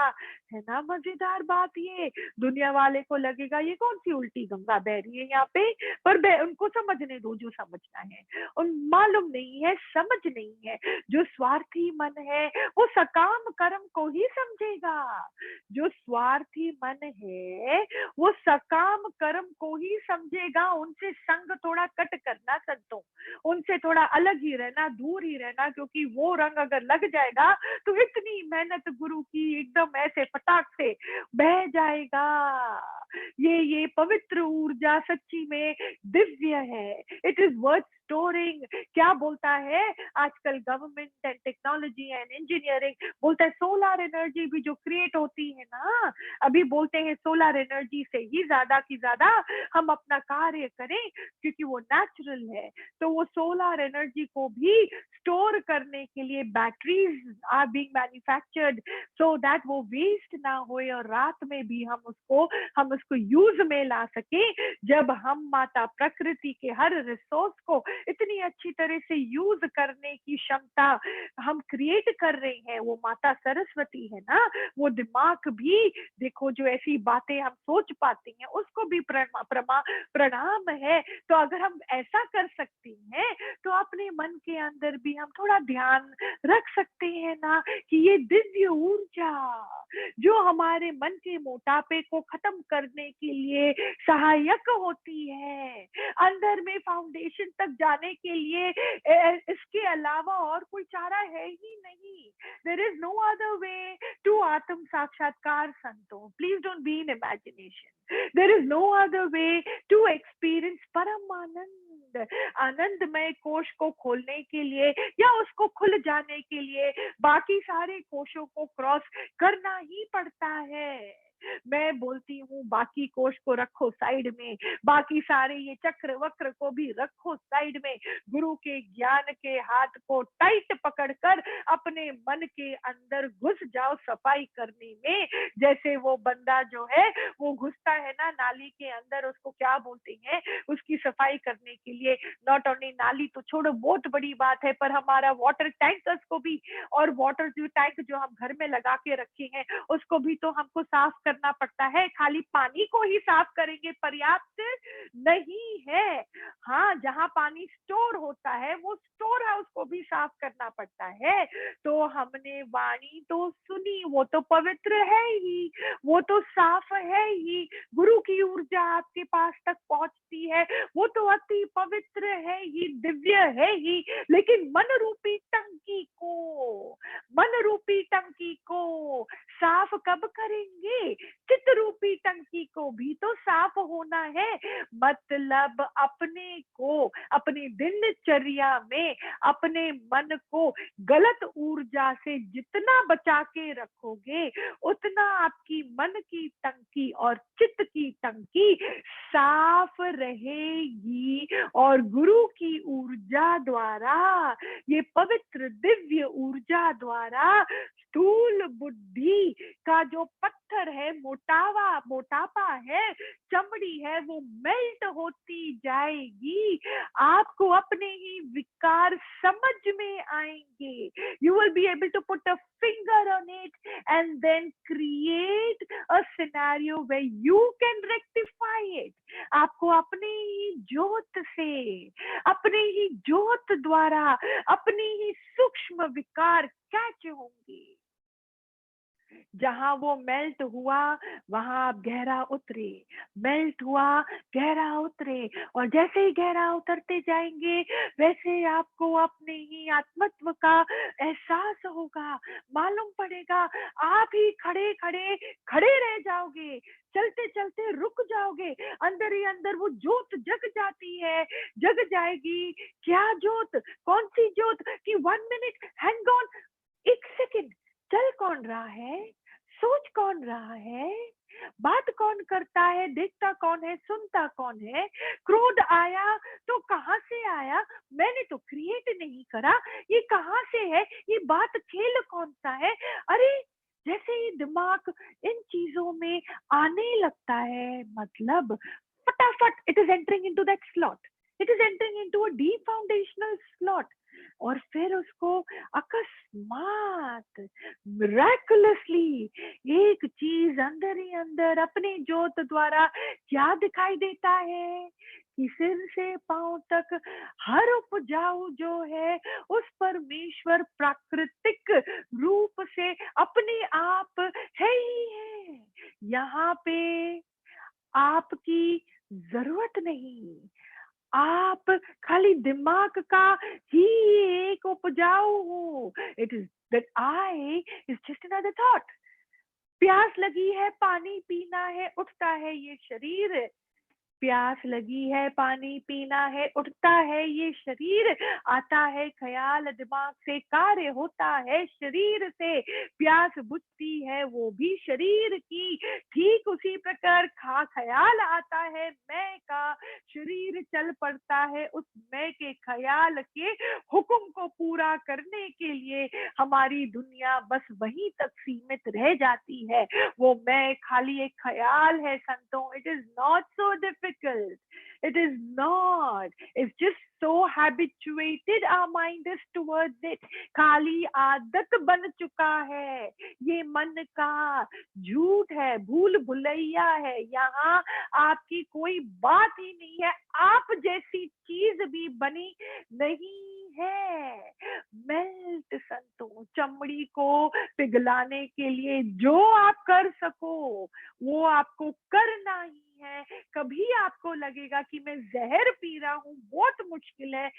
है ना। मजेदार बात ये, दुनिया वाले को लगेगा ये कौन सी उल्टी गंगा बह रही है यहाँ पे, पर उनको समझने दो जो समझना है। उन मालूम नहीं है, समझ नहीं है। जो स्वार्थी मन है वो सकाम कर्म को ही समझेगा। जो स्वार्थी मन है वो सकाम कर्म को ही समझेगा। उनसे संग थोड़ा कट करना संतों, उनसे थोड़ा अलग ही रहना, दूर ही रहना, क्योंकि वो रंग अगर लग जाएगा तो इतनी मेहनत गुरु की एकदम ऐसे फटाक से बह जाएगा। ये पवित्र ऊर्जा सच्ची में दिव्य है, इट इज वर्थ स्टोरिंग। क्या बोलता है आजकल government and technology and engineering, बोलता है सोलर एनर्जी भी जो क्रिएट होती है ना, अभी बोलते हैं सोलर एनर्जी से ही ज्यादा की ज्यादा हम अपना कार्य करें, क्योंकि वो नेचुरल है। तो वो सोलर एनर्जी को भी स्टोर करने के लिए batteries are being manufactured, so that वो वेस्ट ना होए और रात में भी हम उसको यूज में ला सके। जब हम माता प्रकृति के हर रिसोर्स को इतनी अच्छी तरह से यूज करने की क्षमता हम क्रिएट कर रहे हैं, वो माता सरस्वती है ना, वो दिमाग भी देखो, जो ऐसी बातें हम सोच पाते हैं उसको भी प्रणाम है। तो अगर हम ऐसा कर सकते हैं तो अपने मन के अंदर भी हम थोड़ा ध्यान रख सकते हैं ना, कि ये दिव्य ऊर्जा जो हमारे मन के मोटापे को खत्म करने के लिए सहायक होती है, अंदर में फाउंडेशन तक जाने के लिए इसके अलावा और कोई चारा है ही नहीं। There is no other way to आत्म साक्षात्कार संतों, please don't be in imagination, there is no other way to experience परम आनंद। आनंदमय कोश को खोलने के लिए या उसको खुल जाने के लिए बाकी सारे कोशों को क्रॉस करना ही पड़ता है। मैं बोलती हूँ बाकी कोश को रखो साइड में, बाकी सारे ये चक्र वक्र को भी रखो साइड में, गुरु के ज्ञान के हाथ को टाइट पकड़कर अपने मन के अंदर घुस जाओ सफाई करने में। जैसे वो बंदा जो है वो घुसता है ना नाली के अंदर, उसको क्या बोलते हैं, उसकी सफाई करने के लिए। नॉट ओनली नाली तो छोड़ो, बहुत बड़ी बात है, पर हमारा वाटर टैंकर्स को भी, और वाटर जो टैंक जो हम घर में लगा के रखे हैं उसको भी तो हमको साफ करना पड़ता है। खाली पानी को ही साफ करेंगे पर्याप्त नहीं है। हाँ, जहाँ पानी स्टोर होता है वो स्टोर हाउस को भी साफ करना पड़ता है। तो हमने वाणी तो सुनी, वो तो पवित्र है ही, वो तो साफ है ही, गुरु की ऊर्जा आपके पास तक पहुंचती है, वो तो अति पवित्र है ही, दिव्य है ही। लेकिन मन रूपी टंकी को साफ कब करेंगे? चित्त रूपी टंकी को भी तो साफ होना है। मतलब अपने को, अपनी दिनचर्या में अपने मन को गलत ऊर्जा से जितना बचा के रखोगे, उतना आपकी मन की टंकी और चित्त की टंकी साफ रहेगी। और गुरु की ऊर्जा द्वारा, ये पवित्र दिव्य ऊर्जा द्वारा स्थूल बुद्धि का जो पत्थर है, मोटापा है, चमड़ी है, वो मेल्ट होती जाएगी। आपको अपने ही विकार समझ में आएंगे। You will be able to put a finger on it and then create a scenario where you can rectify it. आपको अपने ही ज्योत से, अपने ही ज्योत द्वारा अपनी ही सूक्ष्म विकार कैच होंगे। जहां वो मेल्ट हुआ वहां आप गहरा उतरे, मेल्ट हुआ गहरा उतरे, और जैसे ही गहरा उतरते जाएंगे वैसे आपको अपने ही आत्मत्व का एहसास होगा, मालूम पड़ेगा। आप ही खड़े खड़े खड़े रह जाओगे, चलते चलते रुक जाओगे, अंदर ही अंदर वो ज्योत जग जाती है, जग जाएगी। क्या ज्योत? कौन सी ज्योत? कि 1 मिनट, हैंग ऑन, 1 सेकेंड, चल कौन रहा है, सोच कौन रहा है, बात कौन करता है, देखता कौन है, सुनता कौन है। क्रोध आया तो कहां से आया? मैंने तो क्रिएट नहीं करा, ये कहां से है, ये बात खेल कौन सा है? अरे, जैसे ही दिमाग इन चीजों में आने लगता है, मतलब फटाफट it is entering into that slot, it is entering into a deep foundational slot. और फिर उसको अकस्मात, मिराकुलसली, एक चीज अंदर ही अंदर अपने ज्योत द्वारा क्या दिखाई देता है, कि सिर से पांव तक हर उपजाऊ जो है उस परमेश्वर प्राकृतिक रूप से अपने आप है ही है। यहाँ पे आपकी जरूरत नहीं, आप खाली दिमाग का ही एक उपजाऊ हो। It is that I is just another thought. प्यास लगी है पानी पीना है, उठता है ये शरीर। प्यास लगी है पानी पीना है, उठता है ये शरीर। आता है ख्याल दिमाग से, कार्य होता है शरीर से। प्यास बुझती है वो भी शरीर की, ठीक उसी प्रकार ख्याल आता है मैं का। शरीर चल पड़ता है उस मैं के ख्याल के हुक्म को पूरा करने के लिए। हमारी दुनिया बस वहीं तक सीमित रह जाती है। वो मैं खाली एक ख्याल है संतों। It is not so difficult, it is not, it's just so habituated our mind is towards it। खाली आदत बन चुका है। ये मन का झूठ है, भूल भुलैया है। यहाँ आपकी कोई बात ही नहीं है, आप जैसी चीज भी बनी नहीं है। मेल्ट संतों, चमड़ी को पिघलाने के लिए जो आप कर सको वो आपको करना ही है। कभी आपको लगेगा कि मैं जहर पी रहा हूँ, बहुत मुश्किल है,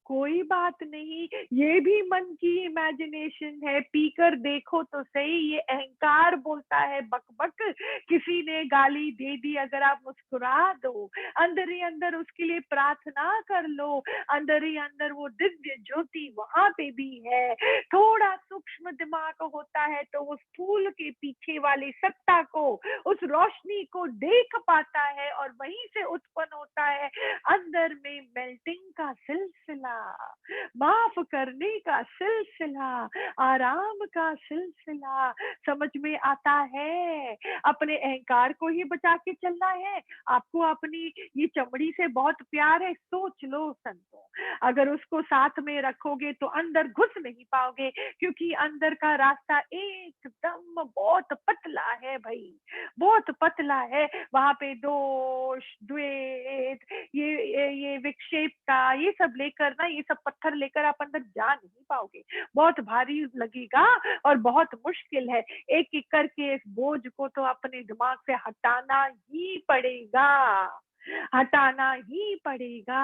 कोई बात नहीं, ये भी मन की इमेजिनेशन है। पीकर देखो तो सही। ये अहंकार बोलता है बक बक। किसी ने गाली दे दी, अगर आप मुस्कुरा दो, अंदर ही अंदर उसके लिए प्रार्थना कर लो। अंदर ही अंदर वो दिव्य ज्योति वहां पे भी है। थोड़ा सूक्ष्म दिमाग होता है तो उस फूल के पीछे वाली सत्ता को, उस रोशनी को देख पाता है, और वहीं से उत्पन्न होता है अंदर में मेल्टिंग का सिलसिला, माफ करने का सिलसिला, आराम का सिलसिला। समझ में आता है? अपने अहंकार को ही बचा के चलना है। आपको अपनी ये चमड़ी से बहुत प्यार है, सोच लो संतों, अगर उसको साथ में रखोगे तो अंदर घुस नहीं पाओगे, क्योंकि अंदर का रास्ता एकदम बहुत पतला है भाई, बहुत पतला है। वहां पे दोष, द्वेष, ये विक्षेपता, ये सब लेकर ना, ये सब पत्थर लेकर आप अंदर जा नहीं पाओगे। बहुत भारी लगेगा और बहुत मुश्किल है। एक एक करके इस बोझ को तो अपने दिमाग से हटाना ही पड़ेगा, हटाना ही पड़ेगा।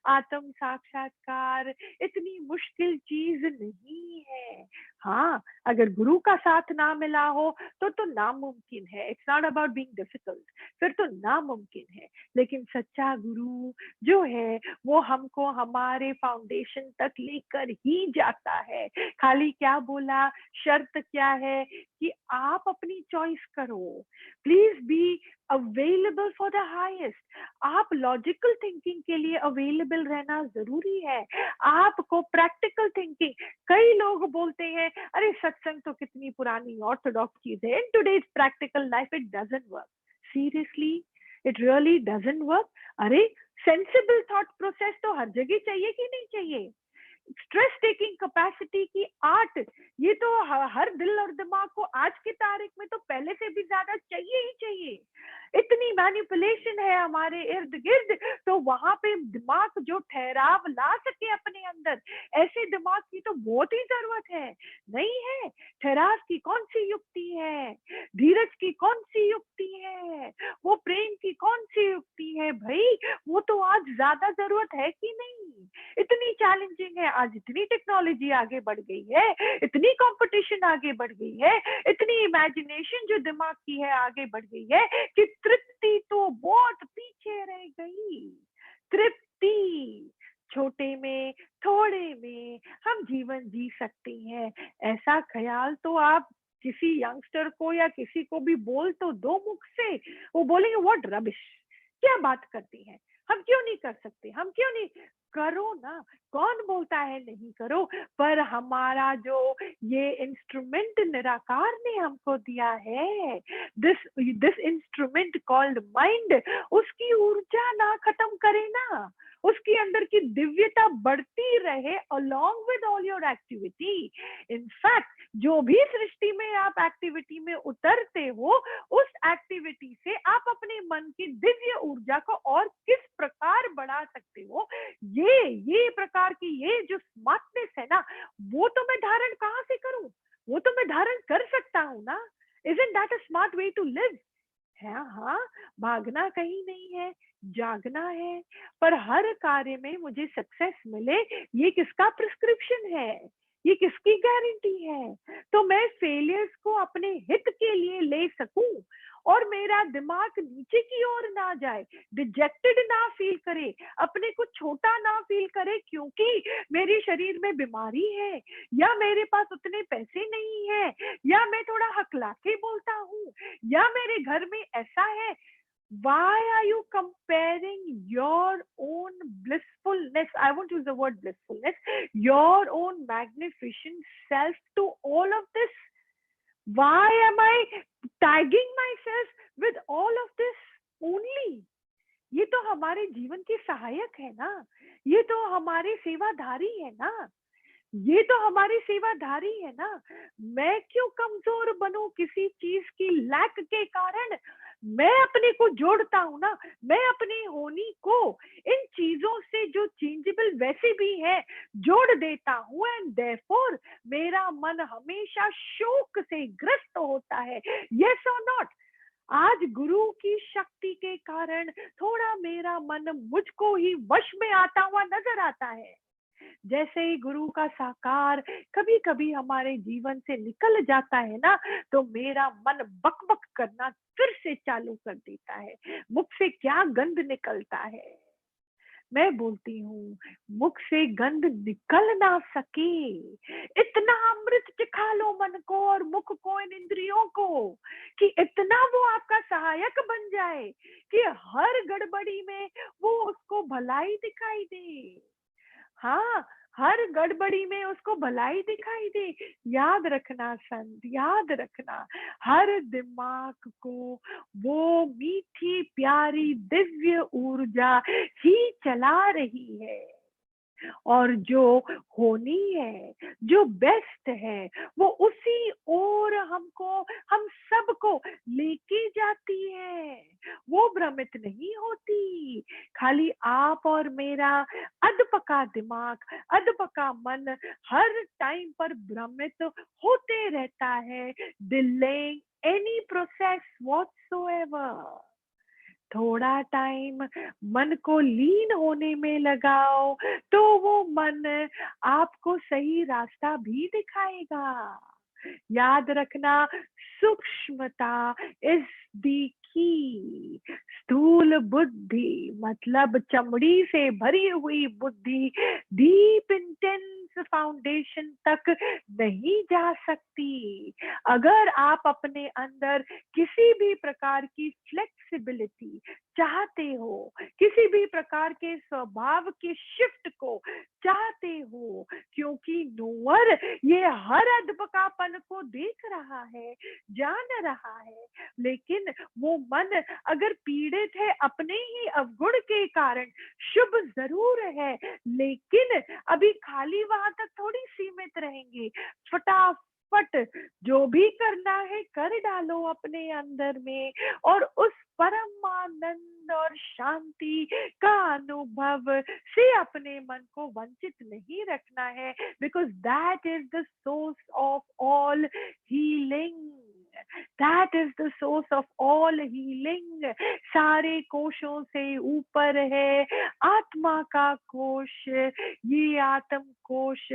आत्म साक्षात्कार इतनी मुश्किल चीज नहीं है। हाँ, अगर गुरु का साथ ना मिला हो तो नामुमकिन है। It's not about being difficult, फिर तो नामुमकिन है। लेकिन सच्चा गुरु जो है वो हमको हमारे फाउंडेशन तक लेकर ही जाता है। खाली क्या बोला, शर्त क्या है कि आप अपनी चॉइस करो। Please be available for the highest. आप लॉजिकल थिंकिंग के लिए अवेलेबल रहना जरूरी है। आपको प्रैक्टिकल थिंकिंग, कई लोग बोलते हैं अरे सत्संग तो कितनी पुरानी ऑर्थोडॉक्स चीज है, in today's practical life it doesn't work. Seriously, it really doesn't work. अरे सेंसिबल थॉट प्रोसेस तो हर जगह चाहिए कि नहीं चाहिए? स्ट्रेस टेकिंग कैपेसिटी की आर्ट, ये तो हर दिल और दिमाग को आज की तारीख में तो पहले से भी ज्यादा चाहिए ही चाहिए। इतनी मैनिपुलेशन है हमारे इर्द गिर्द, तो वहां पे दिमाग जो ठहराव ला सके अपने अंदर, ऐसे दिमाग की तो बहुत ही जरूरत है। नहीं है? ठहराव की कौन सी युक्ति है? धीरज की कौन सी युक्ति है? वो प्रेम की कौन सी युक्ति है भाई? वो तो आज ज्यादा जरूरत है कि नहीं? इतनी चैलेंजिंग है आज, इतनी टेक्नोलॉजी आगे बढ़ गई है, इतनी कंपटीशन आगे बढ़ गई है, इतनी इमेजिनेशन जो दिमाग की है आगे बढ़ गई है कि तृप्ति तो बहुत पीछे रह गई। तृप्ति, छोटे में, थोड़े में हम जीवन जी सकते हैं, ऐसा ख्याल तो आप किसी यंगस्टर को या किसी को भी बोल तो दो मुख से, वो बोलेंगे व्हाट रबिश, क्या बात करती है, हम क्यों नहीं कर सकते, हम क्यों नहीं, करो ना। कौन बोलता है नहीं करो? पर हमारा जो ये इंस्ट्रूमेंट निराकार ने हमको दिया है, this this instrument called mind, उसकी ऊर्जा ना खत्म करे ना, उसके अंदर की दिव्यता बढ़ती रहे along with all your activity। In fact जो भी सृष्टि में आप एक्टिविटी में उतरते हो, उस एक्टिविटी से आप अपने मन की दिव्य ऊर्जा को और किस प्रकार बढ़ा सकते हो, ये प्रकार की ये जो स्मार्टनेस है ना, वो तो मैं धारण कहाँ से करूं? वो तो मैं धारण कर सकता हूं ना। Isn't that a smart way to live? है हाँ, भागना कहीं नहीं है, जागना है। पर हर कार्य में मुझे सक्सेस मिले, ये किसका प्रिस्क्रिप्शन है? ये किसकी गारंटी है? तो मैं फेलियर्स को अपने हित के लिए ले सकूं और मेरा दिमाग नीचे की ओर ना जाए, डिजेक्टेड ना फील करे, अपने को छोटा ना फील करे क्योंकि मेरे शरीर में बीमारी है, या मेरे पास उतने पैसे नहीं है, या मैं थोड़ा हकला के बोलता हूँ, या मेरे घर में ऐसा है। Why are you comparing your own blissfulness? I won't use the word blissfulness, your own magnificent self to all of this. Why am I tagging myself with all of this only? ये तो हमारे जीवन की सहायक है ना, ये तो हमारे सेवाधारी है ना, ये तो हमारी सेवाधारी है ना। मैं क्यों कमजोर बनूं किसी चीज की लैक के कारण? मैं अपने को जोड़ता हूं ना, मैं अपनी होनी को इन चीजों से जो चेंजेबल वैसे भी है जोड़ देता हूं, एंड देयरफॉर मेरा मन हमेशा शोक से ग्रस्त होता है। यस और नॉट? आज गुरु की शक्ति के कारण थोड़ा मेरा मन मुझको ही वश में आता हुआ नजर आता है। जैसे ही गुरु का साकार कभी कभी हमारे जीवन से निकल जाता है ना, तो मेरा मन बक बक करना फिर से चालू कर देता है। मुख से क्या गंध निकलता है? मैं बोलती हूँ, मुख से गंध निकल ना सके, इतना अमृत चिखा लो मन को और मुख को, इन इंद्रियों को, कि इतना वो आपका सहायक बन जाए कि हर गड़बड़ी में वो उसको भलाई दिखाई दे। हाँ, हर गड़बड़ी में उसको भलाई दिखाई दे। याद रखना संत, याद रखना, हर दिमाग को वो मीठी प्यारी दिव्य ऊर्जा ही चला रही है, और जो होनी है, जो बेस्ट है, वो उसी ओर हमको, हम सबको लेके जाती है। वो भ्रमित नहीं होती। खाली आप और मेरा अधपका दिमाग, अधपका मन हर टाइम पर भ्रमित होते रहता है, डिलेइंग एनी प्रोसेस व्हाटसोएवर। थोड़ा टाइम मन को लीन होने में लगाओ, तो वो मन आपको सही रास्ता भी दिखाएगा। याद रखना, सूक्ष्मता इज द की। स्थूल बुद्धि मतलब चमड़ी से भरी हुई बुद्धि डीप इंटेंस फाउंडेशन तक नहीं जा सकती। अगर आप अपने अंदर किसी भी प्रकार की फ्लेक्सिबिलिटी चाहते हो, किसी भी प्रकार के स्वभाव के शिफ्ट को चाहते हो, क्योंकि नोअर ये हर अधपकापन को देख रहा है, जान रहा है, लेकिन वो मन अगर पीड़ित है अपने ही अवगुण के कारण, शुभ जरूर है, लेकिन अभी खाली वहां तक थोड़ी सीमित रहेंगे। फटाफट जो भी करना है कर डालो अपने अंदर में, और उस परमानंद और शांति का अनुभव से अपने मन को वंचित नहीं रखना है, because that is the source of all healing. That is the source of all healing. सारे कोशों से ऊपर है आत्मा का कोश। ये आत्म कोश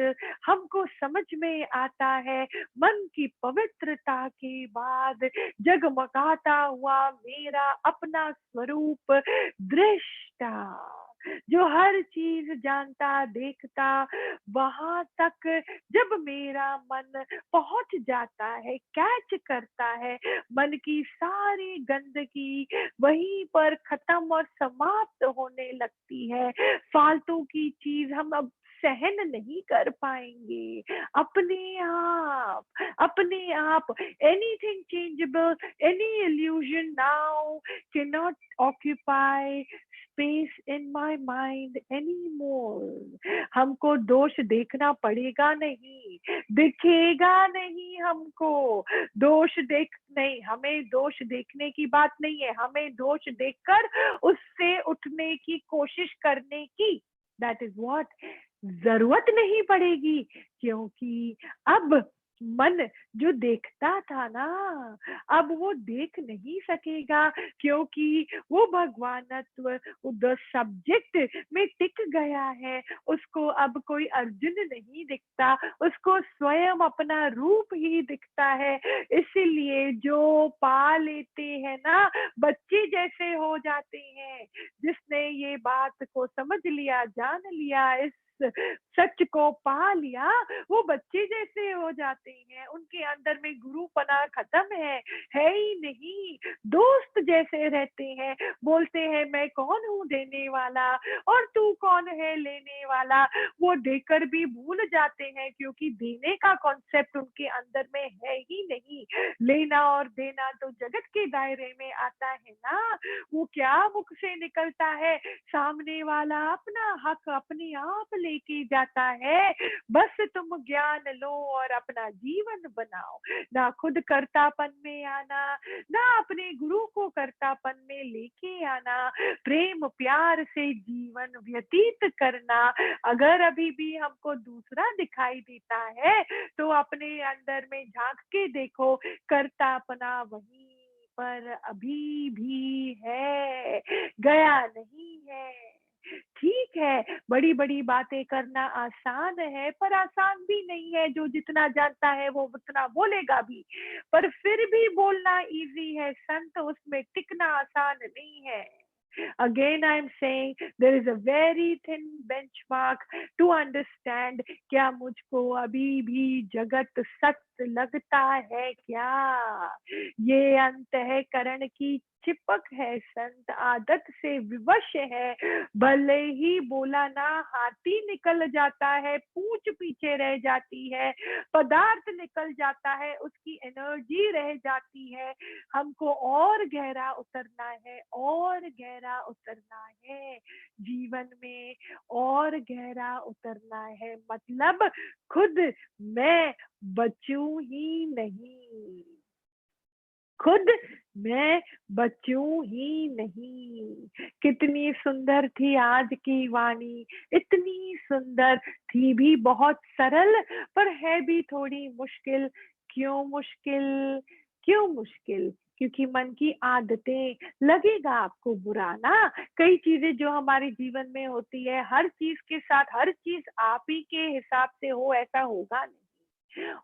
हमको समझ में आता है मन की पवित्रता के बाद, जगमगाता हुआ मेरा अपना स्वरूप दृष्टा, जो हर चीज जानता देखता, वहां तक जब मेरा मन पहुंच जाता है, कैच करता है, मन की सारी गंदगी वहीं पर खत्म और समाप्त होने लगती है। फालतू की चीज हम अब सहन नहीं कर पाएंगे। अपने आप anything changeable, any illusion now can not occupy space in my mind any more. हमको दोष देखना पड़ेगा नहीं, दिखेगा नहीं हमको। दोष देख नहीं, हमें दोष देखने की बात नहीं है, हमें दोष देखकर उससे उठने की कोशिश करने की, दैट इज व्हाट, जरूरत नहीं पड़ेगी, क्योंकि अब मन जो देखता था ना, अब वो देख नहीं सकेगा, क्योंकि वो भगवानत्व उधर सब्जेक्ट में टिक गया है। उसको अब कोई अर्जुन नहीं दिखता, उसको स्वयं अपना रूप ही दिखता है। इसीलिए जो पा लेते हैं ना, बच्चे जैसे हो जाते हैं। जिसने ये बात को समझ लिया, जान लिया, इस सच को पा लिया, वो बच्चे जैसे हो जाते हैं। उनके अंदर में गुरुपना खत्म है ही नहीं। दोस्त जैसे रहते हैं, बोलते हैं मैं कौन हूँ देने वाला और तू कौन है लेने वाला। वो देकर भी भूल जाते हैं, क्योंकि देने का कॉन्सेप्ट उनके अंदर में है ही नहीं। लेना और देना तो जगत के दायरे में आता है ना। वो क्या मुख से निकलता है, सामने वाला अपना हक अपने आप लेके जाता है। बस तुम ज्ञान लो और अपना जीवन बनाओ। ना खुद कर्तापन में आना, ना अपने गुरु को कर्तापन में लेके आना, प्रेम प्यार से जीवन व्यतीत करना। अगर अभी भी हमको दूसरा दिखाई देता है, तो अपने अंदर में झांक के देखो, कर्तापना वहीं पर अभी भी है, गया नहीं है। ठीक है, बड़ी बड़ी बातें करना आसान है, पर आसान भी नहीं है। जो जितना जानता है वो उतना बोलेगा भी, पर फिर भी बोलना इजी है संत, उसमें टिकना आसान नहीं है। Again, I'm saying there is a very thin benchmark to understand, क्या मुझको अभी भी जगत सत्य लगता है क्या? ये अंतःकरण की चिपक है संत, आदत से विवश है। भले ही बोला ना हाथी निकल जाता है, पूंछ पीछे रह जाती है, पदार्थ निकल जाता है, उसकी एनर्जी रह जाती है। हमको और गहरा उतरना है, और गहरा उतरना है जीवन में, और गहरा उतरना है। मतलब खुद मैं बचूं ही नहीं, खुद मैं बचूं ही नहीं। कितनी सुंदर थी आज की वाणी, इतनी सुंदर थी भी बहुत सरल, पर है भी थोड़ी मुश्किल। क्यों मुश्किल? क्यों मुश्किल? क्योंकि मन की आदतें, लगेगा आपको बुरा ना, कई चीजें जो हमारे जीवन में होती है, हर चीज के साथ हर चीज आप ही के हिसाब से हो ऐसा होगा नहीं,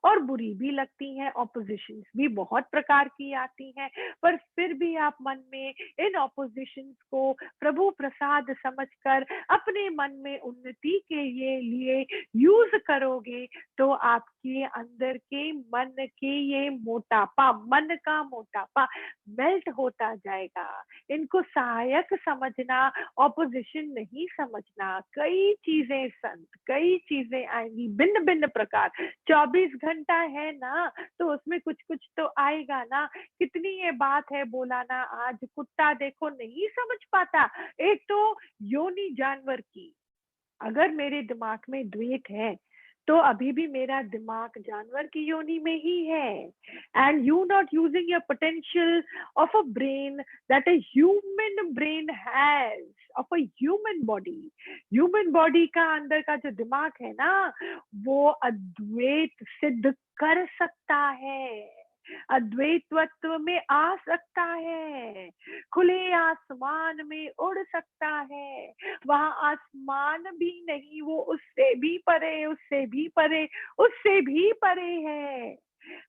और बुरी भी लगती हैं। ऑपोजिशन भी बहुत प्रकार की आती हैं, पर फिर भी आप मन में इन ऑपोजिशन को प्रभु प्रसाद समझकर अपने मन में उन्नति के लिए यूज करोगे, तो आपके अंदर के मन के ये मोटापा, मन का मोटापा मेल्ट होता जाएगा। इनको सहायक समझना, ऑपोजिशन नहीं समझना। कई चीजें संत, कई चीजें आएंगी भिन्न भिन्न प्रकार। 24 घंटा है ना, तो उसमें कुछ कुछ तो आएगा ना। कितनी ये बात है बोला ना, आज कुत्ता देखो नहीं समझ पाता। एक तो योनि जानवर की, अगर मेरे दिमाग में द्वेष है, तो अभी भी मेरा दिमाग जानवर की योनि में ही है। And you not using your potential of a brain that a human brain has, of a human body। Human body का अंदर का जो दिमाग है ना, वो अद्वैत सिद्ध कर सकता है, अद्वैतत्व में आ सकता है, खुले आसमान में उड़ सकता है। वहां आसमान भी नहीं, वो उससे भी परे, उससे भी परे, उससे भी परे है।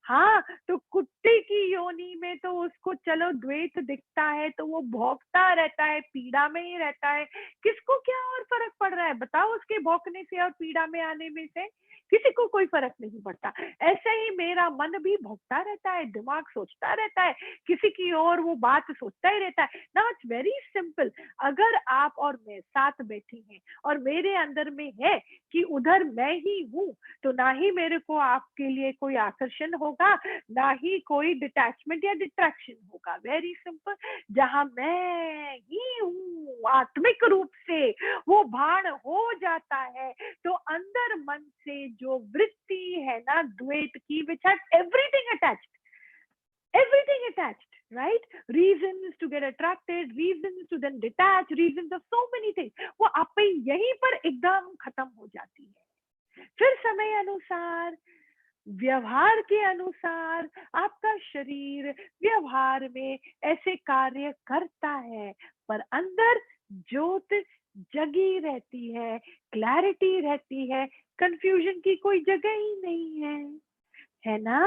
हाँ, तो कुत्ते की योनि में तो उसको चलो द्वैत दिखता है, तो वो भौंकता रहता है, पीड़ा में ही रहता है। किसको क्या और फर्क पड़ रहा है बताओ, उसके भौंकने से और पीड़ा में आने में से? किसी को कोई फर्क नहीं पड़ता। ऐसे ही मेरा मन भी भौंकता रहता है, दिमाग सोचता रहता है, किसी की और वो बात सोचता ही रहता है। Now it's very simple. अगर आप और मैं साथ बैठे हैं, और मेरे अंदर में है कि उधर मैं ही हूँ, तो ना ही मेरे को आपके लिए कोई आकर्षण होगा, ना ही कोई डिटैचमेंट या डिट्रैक्शन होगा। Very simple. जहां मैं ही हूँ आत्मिक रूप से, वो भान हो जाता है, तो अंदर मन से जो वृत्ति है ना द्वैत की, which has everything attached, everything attached, right? Reasons to get attracted, reasons to then detach, reasons of so many things, वो आप पे यहीं पर एकदम खत्म हो जाती है। फिर समय अनुसार व्यवहार के अनुसार आपका शरीर व्यवहार में ऐसे कार्य करता है, पर अंदर ज्योत जगी रहती है, क्लैरिटी रहती है, कंफ्यूजन की कोई जगह ही नहीं है ना?